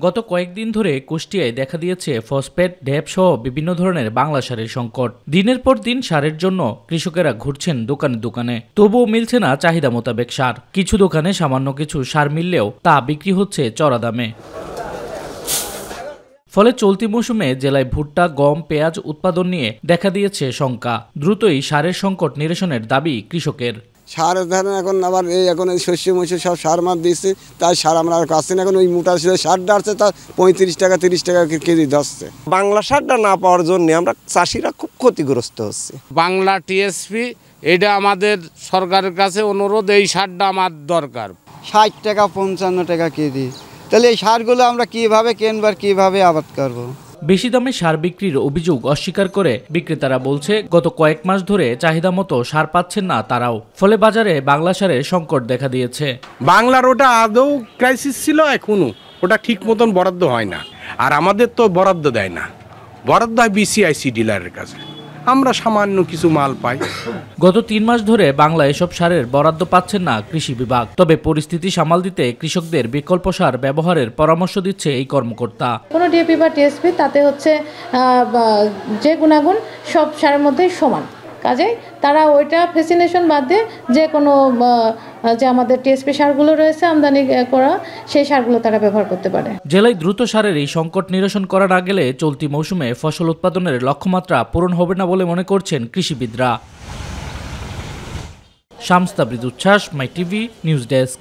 গত কয়েকদিন ধরে কুষ্টিয়ায় দেখা দিয়েছে ফসফেট, ঢেপ সহ বিভিন্ন ধরনের বাংলা সারের সংকট। দিনের পর দিন সারের জন্য কৃষকেরা ঘুরছেন দোকানে দোকানে, তবুও মিলছে না চাহিদা মোতাবেক সার। কিছু দোকানে সামান্য কিছু সার মিললেও তা বিক্রি হচ্ছে চড়া দামে। ফলে চলতি মৌসুমে জেলায় ভুট্টা, গম, পেঁয়াজ উৎপাদন নিয়ে দেখা দিয়েছে শঙ্কা। দ্রুতই সারের সংকট নিরসনের দাবি কৃষকের। সার ধরেন এখন আবার এখন শস্য মস্য সব সার মার দিচ্ছে, তাই সার আমরা কাছে এখন ওই মোটা সার ডালছে তা 35 টাকা 30 টাকা কেজি ধরছে। বাংলা সারটা না পাওয়ার জন্য আমরা চাষিরা খুব ক্ষতিগ্রস্ত হচ্ছে। বাংলা টিএসপি এটা আমাদের সরকারের কাছে অনুরোধ, এই সারটা আমার দরকার। 60 টাকা 55 টাকা কেজি, তাহলে এই সারগুলো আমরা কিভাবে কিনবার, কিভাবে আবাদ করব? বেশি দামে সার বিক্রির অভিযোগ অস্বীকার করে বিক্রেতারা বলছে, গত কয়েক মাস ধরে চাহিদা মতো সার পাচ্ছেন না তারাও। ফলে বাজারে বাংলা সারের সংকট দেখা দিয়েছে। বাংলার ওটা আদৌ ক্রাইসিস ছিল, এখনো ওটা ঠিক মতন বরাদ্দ হয় না। আর আমাদের তো বরাদ্দ দেয় না, বরাদ্দ হয় বিসিআইসি ডিলারের কাছে, আমরা সামান্য কিছু মাল পাই। গত 3 মাস ধরে বাংলা এসব সারের বরাদ্দ পাচ্ছেন না কৃষি বিভাগ। তবে পরিস্থিতি সামাল দিতে কৃষকদের বিকল্প সার ব্যবহারের পরামর্শ দিচ্ছে এই কর্মকর্তা। কোনো ডিএপি বা টিএসপি তাতে হচ্ছে যে গুণাগুণ সব সারের মধ্যেই সমান, কাজেই তারা ওইটা ফেসিনেশন বাদ দিয়ে যে কোনো যে আমাদের টিএসপি সারগুলো রয়েছে আমদানি করা, সেই সারগুলো তারা ব্যবহার করতে পারে। জেলায় দ্রুত সারের এই সংকট নিরসন করা না গেলে চলতি মৌসুমে ফসল উৎপাদনের লক্ষ্যমাত্রা পূরণ হবে না বলে মনে করছেন কৃষিবিদরা। শামস তাবরিদ উচ্ছ্বাস, মাই টিভি নিউজ ডেস্ক।